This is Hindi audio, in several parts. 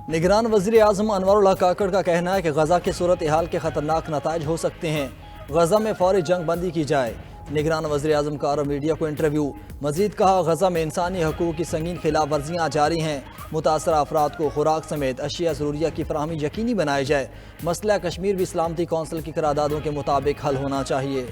निगरान वज़ीर आज़म अनवरुल्लाह काकड़ का कहना है कि गजा की सूरत हाल के खतरनाक नताइज हो सकते हैं, गजा में फौरी जंग बंदी की जाए। निगरान वज़ीर आज़म का मीडिया को इंटरव्यू। मजीद कहा, गजा में इंसानी हकूक़ की संगीन खिलाफ वर्जियाँ जारी हैं। मुतासरा अफराद को खुराक समेत अशिया ज़रूरिया की फराहमी यकीनी बनाई जाए। मसला कश्मीर भी सलामती कौंसिल की करारदादों के मुताबिक हल होना चाहिए।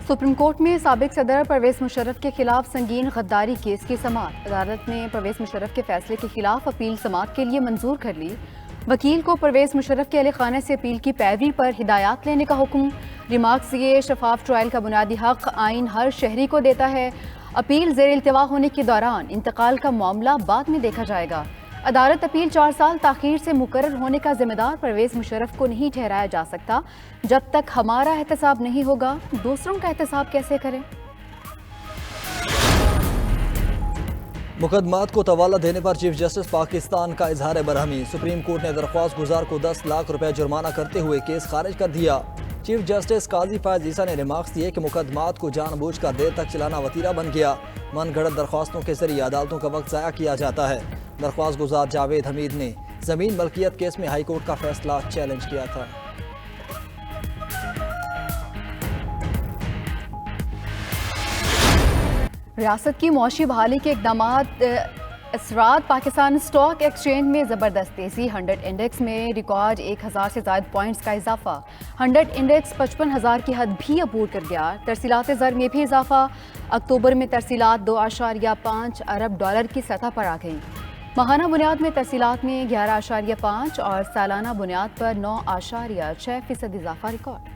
सुप्रीम कोर्ट में साबिक सदर परवेज मुशर्रफ के खिलाफ संगीन गद्दारी केस की समाअत। अदालत ने परवेज मुशर्रफ के फैसले के खिलाफ अपील समाअत के लिए मंजूर कर ली। वकील को परवेज मुशर्रफ के अहले खाने से अपील की पैरवी पर हिदायत लेने का हुक्म। रिमार्क्स ये शफाफ ट्रायल का बुनियादी हक आइन हर शहरी को देता है। अपील जेर इल्तिवा होने के दौरान इंतकाल का मामला बाद में देखा जाएगा। अदालत अपील 4 साल ताखीर से मुकर्रर होने का जिम्मेदार परवेज मुशर्रफ को नहीं ठहराया जा सकता। जब तक हमारा एहतसाब नहीं होगा, दूसरों का एहतसाब कैसे करें? मुकदमात को तवाला देने पर चीफ जस्टिस पाकिस्तान का इजहार बरहमी। सुप्रीम कोर्ट ने दरख्वास्त गुजार को 10 लाख रुपए जुर्माना करते हुए केस खारिज कर दिया। चीफ जस्टिस काजी फैज ईसा ने रिमार्क्स दिए कि मुकदमात को जानबूझकर देर तक चलाना वतीरा बन गया। मनगढ़ंत दरख्वास्तों के जरिए अदालतों का वक्त ज़ाया किया जाता है। दरख्वास्त गुजार जावेद हमीद ने जमीन मलकियत केस में हाई कोर्ट का फैसला चैलेंज किया था। रियासत की मौशी बहाली के इकदाम असरात। पाकिस्तान स्टॉक एक्सचेंज में ज़बरदस्त तेज़ी। 100 इंडेक्स में रिकॉर्ड 1000 से ज़ायद पॉइंट्स का इजाफा। 100 इंडेक्स 55,000 की हद भी अबूर कर गया। तरसीलात ज़र में भी इजाफा। अक्टूबर में तरसीलात 2.5 अरब डॉलर की सतह पर आ गई। माहाना बुनियाद में तरसीलात में 11.5 और सालाना बुनियाद पर 9.6% इजाफा रिकॉर्ड।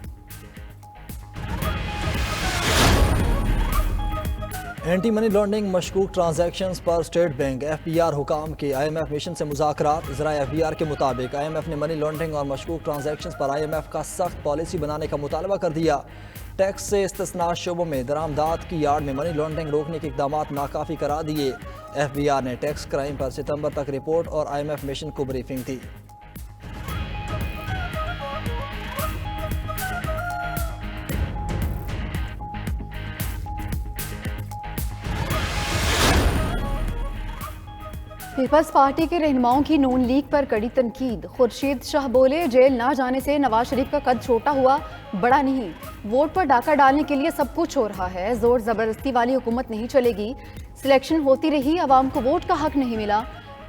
एंटी मनी लॉन्ड्रिंग मशकूक ट्रांजैक्शंस पर स्टेट बैंक FBR हुकाम के IMF मिशन से मुज़ाकरात। ज़राए FBR के मुताबिक IMF ने मनी लॉन्ड्रिंग और मशकूक ट्रांजैक्शंस पर IMF का सख्त पॉलिसी बनाने का मुतालबा कर दिया। टैक्स से इस्तिस्ना शोबों में दरामदात की यार्ड में मनी लॉन्ड्रिंग रोकने के इकदाम नाकाफी करार दिए। FBR ने टैक्स क्राइम पर सितंबर तक रिपोर्ट और IMF मिशन को ब्रीफिंग दी। पीपल्स पार्टी के रहनुमाओं की नून लीग पर कड़ी तनकीद। खुर्शीद शाह बोले, जेल ना जाने से नवाज शरीफ का कद छोटा हुआ, बड़ा नहीं। वोट पर डाका डालने के लिए सब कुछ हो रहा है। जोर जबरदस्ती वाली हुकूमत नहीं चलेगी। सिलेक्शन होती रही, आवाम को वोट का हक नहीं मिला।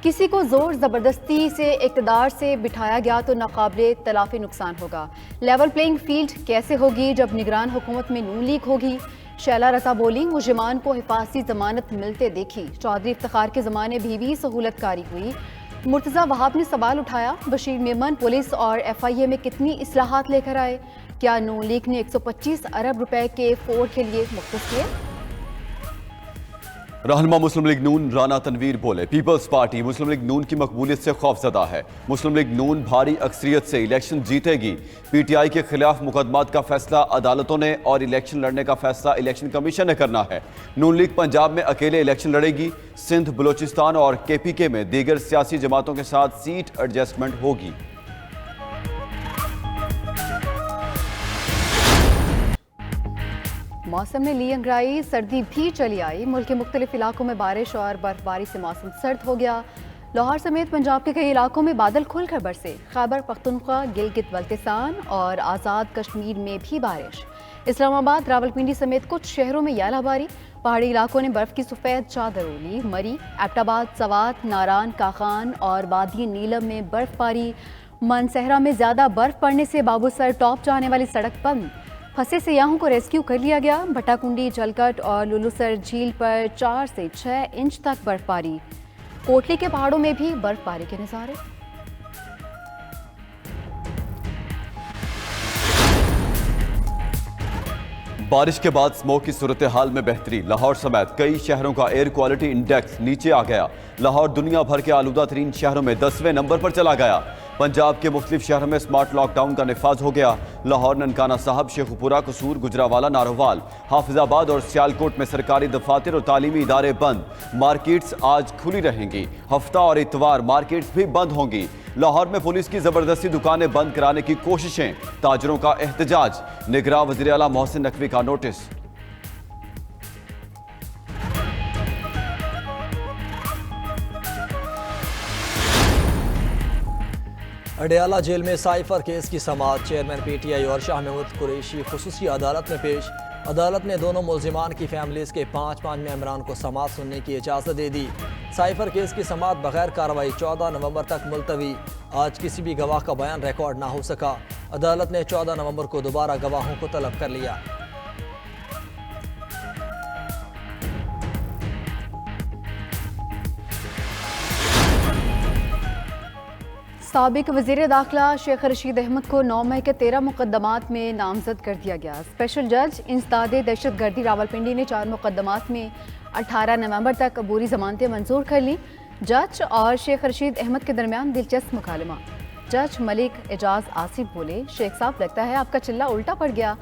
किसी को जोर जबरदस्ती से इक़्तिदार से बिठाया गया तो नाकाबिले तलाफी नुकसान होगा। लेवल प्लेइंग फील्ड कैसे होगी जब निगरान हुकूमत में नून लीग होगी? शैला रज़ा बोली, मुजरिमान को हिफाजती जमानत मिलते देखी। चौधरी इफ्तिखार के ज़माने भी सहूलतकारी हुई। मुर्तज़ा वहाब ने सवाल उठाया, बशीर मेमन पुलिस और FIA में कितनी इस्लाहात लेकर आए? क्या नून लीग ने 125 अरब रुपए के फोड़ के लिए मुख्तस किए? रहनुमा मुस्लिम लीग नून राना तनवीर बोले, पीपल्स पार्टी मुस्लिम लीग नून की मकबूलियत से खौफजदा है। मुस्लिम लीग नून भारी अक्सरियत से इलेक्शन जीतेगी। PTI के खिलाफ मुकदमात का फैसला अदालतों ने और इलेक्शन लड़ने का फैसला इलेक्शन कमीशन ने करना है। नून लीग पंजाब में अकेले इलेक्शन लड़ेगी। सिंध, बलोचिस्तान और KPK में दीगर सियासी जमातों के साथ सीट एडजस्टमेंट होगी। मौसम में ली अंगड़ाई, सर्दी भी चली आई। मुल्क के मुख्तलिफ इलाकों में बारिश और बर्फबारी से मौसम सर्द हो गया। लाहौर समेत पंजाब के कई इलाकों में बादल खुलकर बरसे। खैबर पख्तूनख्वा, गिलगित बल्तिस्तान और आज़ाद कश्मीर में भी बारिश। इस्लामाबाद, रावलपिंडी समेत कुछ शहरों में यालाबारी। पहाड़ी इलाकों ने बर्फ की सफ़ेद चादर ओढ़ी। मरी, एबटाबाद, सवात, नारान, काखान और वादी नीलम में बर्फबारी। मनसहरा में ज़्यादा बर्फ पड़ने से बाबूसर टॉप जाने वाली सड़क बंद। फंसे सयाहों को रेस्क्यू कर लिया गया। भट्टाकुंडी, जलकट और लुलुसर झील पर 4 से 6 इंच तक बर्फबारी। कोटली के पहाड़ों में भी बर्फबारी के नज़ारे। बारिश के बाद स्मोक की सूरत हाल में बेहतरी। लाहौर समेत कई शहरों का एयर क्वालिटी इंडेक्स नीचे आ गया। लाहौर दुनिया भर के आलूदा तरीन शहरों में 10वें नंबर पर चला गया। पंजाब के मुख्तलिफ शहरों में स्मार्ट लॉकडाउन का निफाज हो गया। लाहौर, ननकाना साहब, शेखुपुरा, कसूर, गुजरावाला, नारोवाल, हाफिजाबाद और सियालकोट में सरकारी दफातर और तालीमी इदारे बंद। मार्केट्स आज खुली रहेंगी। हफ्ता और इतवार मार्केट्स भी बंद होंगी। लाहौर में पुलिस की जबरदस्ती दुकानें बंद कराने की कोशिशें, ताजरों का एहतजाज। निगरां वज़ीर आला मोहसिन नकवी का नोटिस। अडयाला जेल में साइफर केस की समाअत। चेयरमैन पीटीआई और शाह महमूद कुरैशी खुसूसी अदालत में पेश। अदालत ने दोनों मुल्जिमान की फैमिलीज के 5 मेंबरान को समाअत सुनने की इजाज़त दे दी। साइफर केस की समाअत बगैर कार्रवाई 14 नवंबर तक मुलतवी। आज किसी भी गवाह का बयान रिकॉर्ड ना हो सका। अदालत ने 14 नवंबर को दोबारा गवाहों को तलब कर लिया। साबिक वज़ीर दाखिला शेख रशीद अहमद को 9 मई के 13 मुकदमात में नामजद कर दिया गया। स्पेशल जज इंसदाद दहशतगर्दी रावलपिंडी ने 4 मुकदमात में 18 नवंबर तक अबूरी जमानतें मंजूर कर ली। जज और शेख रशीद अहमद के दरमियान दिलचस्प मुकालमा। जज मलिक एजाज आसिफ बोले, शेख साहब लगता है आपका चिल्ला उल्टा पड़ गया।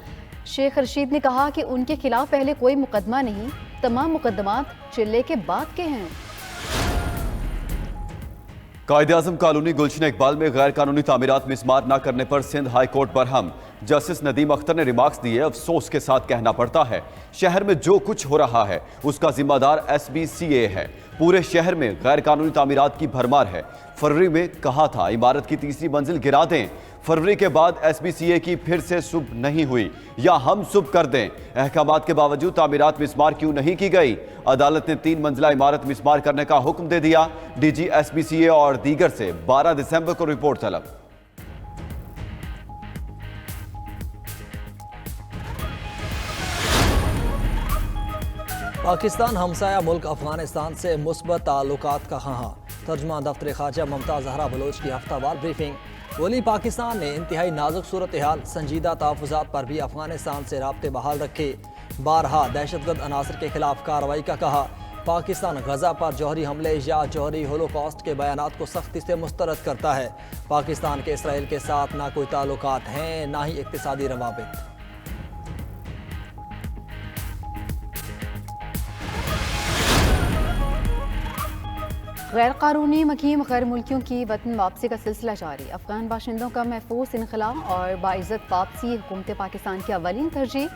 शेख रशीद ने कहा कि उनके खिलाफ पहले कोई मुकदमा नहीं, तमाम मुकदमात चिल्ले के बाद के हैं। कायद-ए-आज़म कॉलोनी गुलशन इकबाल में गैर कानूनी तामीरात मिसमार न करने पर Sindh high court Barham. Justice Nadeem Akhtar ने रिमार्क्स दिए, अफसोस के साथ कहना पड़ता है शहर में जो कुछ हो रहा है उसका जिम्मेदार SBCA है। पूरे शहर में गैर कानूनी तामीरात की भरमार है। फरवरी में कहा था इमारत की तीसरी मंजिल गिरा दें। फरवरी के बाद SBCA की फिर से सुब नहीं हुई या हम सुब कर दें। अहकामात के बावजूद तामीरात मिसमार क्यों नहीं की गई? अदालत ने 3 मंजिला इमारत मिसमार करने का हुक्म दे दिया। DG SBCA और दीगर से 12 दिसंबर को रिपोर्ट तलब। पाकिस्तान हमसाया मुल्क अफगानिस्तान से मुस्बत ताल्लुकात का ख़ां। तर्जुमान दफ्तर ख़ारजा ममता ज़हरा बलोच की हफ्तावार ब्रीफिंग। बोली, पाकिस्तान ने इंतहाई नाजुक सूरत हाल, संजीदा तहफ़्फ़ुज़ात पर भी अफगानिस्तान से राब्ते बहाल रखे। बारहा दहशतगर्द अनासर के खिलाफ कार्रवाई का कहा। पाकिस्तान गजा पर जौहरी हमले या जौहरी होलोकॉस्ट के बयानात को सख्ती से मुस्तरद करता है। पाकिस्तान के इसराइल के साथ ना कोई ताल्लुकात हैं ना ही इक़्तिसादी रवाबित। गैर कानूनी मकीम गैर मुल्कियों की वतन वापसी का सिलसिला जारी। अफगान बाशिंदों का महफूज इनखला और बाइज़्ज़त वापसी हुकूमत पाकिस्तान की अवलीन तरजीह।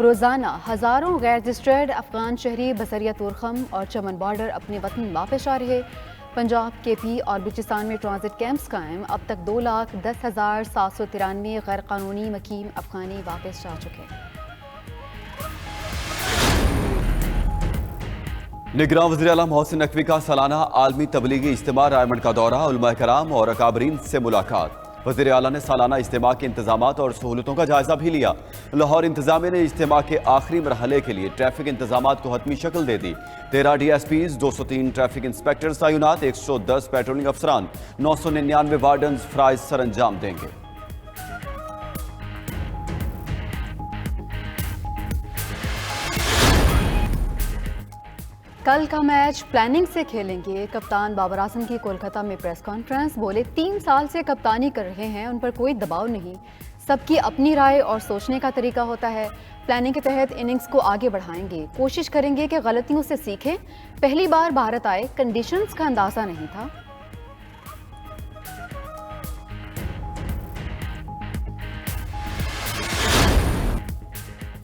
रोज़ाना हज़ारों गैर रजिस्टर्ड अफगान शहरी बसरिया तुरखम और चमन बॉर्डर अपने वतन वापस आ रहे। पंजाब, KP और बलूचिस्तान में ट्रांजिट कैंप्स कायम। अब तक 2,10,793 गैर कानूनी मकीम अफगानी वापस जा चुके। निगरान वज़ीर आला मोहसिन नकवी का सालाना आलमी तबलीगी इज्तिमा रायमंड का दौरा। उलमा कराम और अकाबरीन से मुलाकात। वज़ीर आला ने सालाना इज्तिमा के इंतजामात और सहूलतों का जायजा भी लिया। लाहौर इंतजामिया ने इज्तिमा के आखिरी मरहले के लिए ट्रैफिक इंतजामात को हतमी शक्ल दे दी। 13 DSPs, 203 ट्रैफिक इंस्पेक्टर्स तैनात, 110 पेट्रोलिंग अफसरान, 999 वार्डन फ़राइज़ सर अंजाम देंगे। कल का मैच प्लानिंग से खेलेंगे। कप्तान बाबर आजम की कोलकाता में प्रेस कॉन्फ्रेंस। बोले, 3 साल से कप्तानी कर रहे हैं, उन पर कोई दबाव नहीं। सबकी अपनी राय और सोचने का तरीका होता है। प्लानिंग के तहत इनिंग्स को आगे बढ़ाएंगे। कोशिश करेंगे कि गलतियों से सीखें। पहली बार भारत आए, कंडीशंस का अंदाजा नहीं था।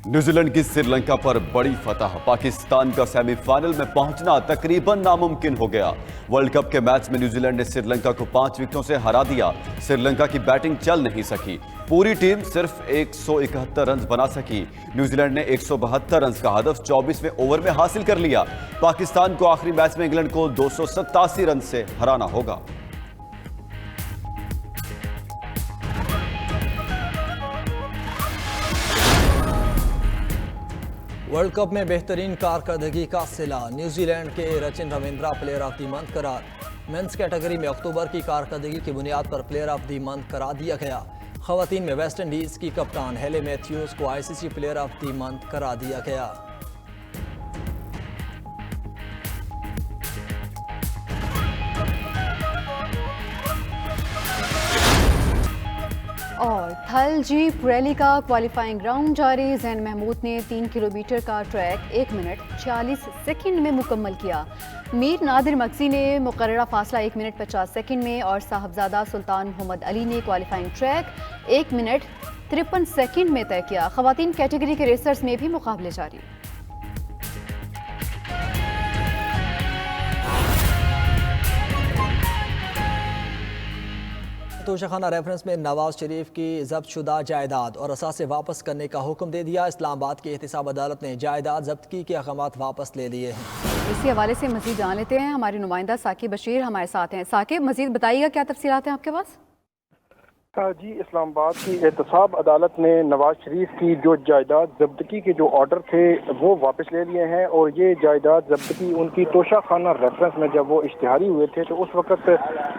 न्यूजीलैंड की श्रीलंका पर बड़ी फतह। पाकिस्तान का सेमीफाइनल में पहुंचना तकरीबन नामुमकिन हो गया। वर्ल्ड कप के मैच में न्यूजीलैंड ने श्रीलंका को 5 विकेटों से हरा दिया। श्रीलंका की बैटिंग चल नहीं सकी। पूरी टीम सिर्फ 171 रन बना सकी। न्यूजीलैंड ने 172 रन का हदफ 24वें ओवर में हासिल कर लिया। पाकिस्तान को आखिरी मैच में इंग्लैंड को 287 रन से हराना होगा। वर्ल्ड कप में बेहतरीन कारकर्दगी का सिला। न्यूजीलैंड के Rachin Ravindra player of the month करार। मेंस कैटेगरी में अक्टूबर की कारकर्दगी की बुनियाद पर प्लेयर ऑफ द मंथ करा दिया गया। खवातीन में वेस्ट इंडीज़ की कप्तान हेले मैथ्यूज को ICC player of the month करा दिया गया। हल जीप रैली का क्वालिफाइंग राउंड जारी। जैन महमूद ने 3 किलोमीटर का ट्रैक 1 मिनट 40 सेकंड में मुकम्मल किया। मीर नादिर मक्सी ने मुकर्ररा फासला 1 मिनट 50 सेकंड में और साहबजादा सुल्तान मोहम्मद अली ने क्वालिफाइंग ट्रैक 1 मिनट 53 सेकंड में तय किया। खवातीन कैटेगरी के रेसर्स में भी मुकाबले जारी। तोशाखाना रेफरेंस में नवाज शरीफ की जब्त शुदा जायदाद और असासे वापस करने का हुक्म दे दिया। इस्लामाबाद की एहतसाब अदालत ने जायदाद जब्तगी के अहकामात वापस ले लिए हैं। इसी हवाले से मजीद जान लेते हैं। हमारे नुमाइंदा साकिब बशीर हमारे साथ हैं। साकिब, मजीद बताइएगा, क्या तफसीलात हैं आपके पास? जी, इस्लामाबाद की एहतसाब अदालत ने नवाज शरीफ की जो जायदाद जब्तगी के जो ऑर्डर थे वो वापस ले लिए हैं और ये जायदाद जब्तगी उनकी तोशाखाना रेफरेंस में जब वो इश्तिहारी हुए थे तो उस वक्त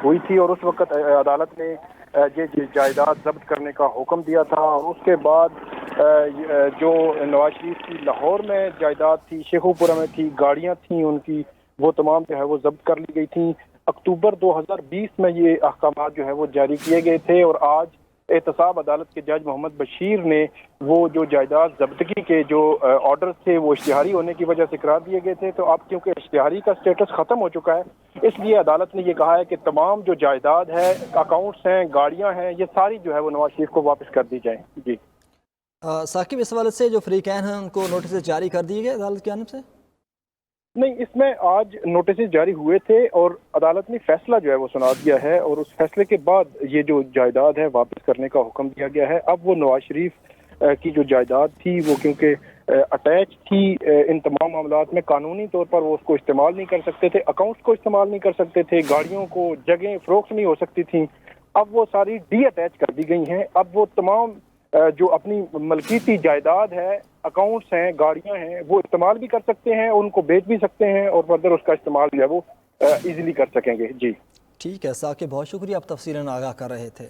हुई थी और उस वक्त अदालत ने ये जायदाद जब्त करने का हुक्म दिया था। और उसके बाद जो नवाज शरीफ की लाहौर में जायदाद थी, शेखुपुरा में थी, गाड़ियाँ थी उनकी, वो तमाम जो है वो जब्त कर ली गई थी। अक्टूबर 2020 में ये अहकामात जो है वो जारी किए गए थे और आज एहतसाब अदालत के जज मोहम्मद बशीर ने वो जो जायदाद जब्तगी के जो ऑर्डर थे वो इश्तिहारी होने की वजह से करार दिए गए थे। तो अब क्योंकि इश्तिहारी का स्टेटस ख़त्म हो चुका है, इसलिए अदालत ने ये कहा है कि तमाम जो जायदाद है, अकाउंट्स हैं, गाड़ियाँ हैं, ये सारी जो है वो नवाज शरीफ को वापस कर दी जाएँ। जी साकिब, इस हवाले से जो फ्रीकैन हैं उनको नोटिस जारी कर दिए गए अदालत की जानिब से? नहीं, इसमें आज नोटिस जारी हुए थे और अदालत ने फैसला जो है वो सुना दिया है और उस फैसले के बाद ये जो जायदाद है वापस करने का हुक्म दिया गया है। अब वो नवाज शरीफ की जो जायदाद थी वो क्योंकि अटैच थी इन तमाम मामलात में, कानूनी तौर पर वो उसको इस्तेमाल नहीं कर सकते थे, अकाउंट्स को इस्तेमाल नहीं कर सकते थे, गाड़ियों को जगह फरोख्त नहीं हो सकती थी। अब वो सारी डी अटैच कर दी गई हैं। अब वो तमाम जो अपनी मलकीती जायदाद है, अकाउंट्स हैं, गाड़ियां हैं, वो इस्तेमाल भी कर सकते हैं, उनको बेच भी सकते हैं और फर्दर उसका इस्तेमाल जो है वो इजीली कर सकेंगे। जी ठीक है साकिब, बहुत शुक्रिया, आप तफसीलन आगाह कर रहे थे।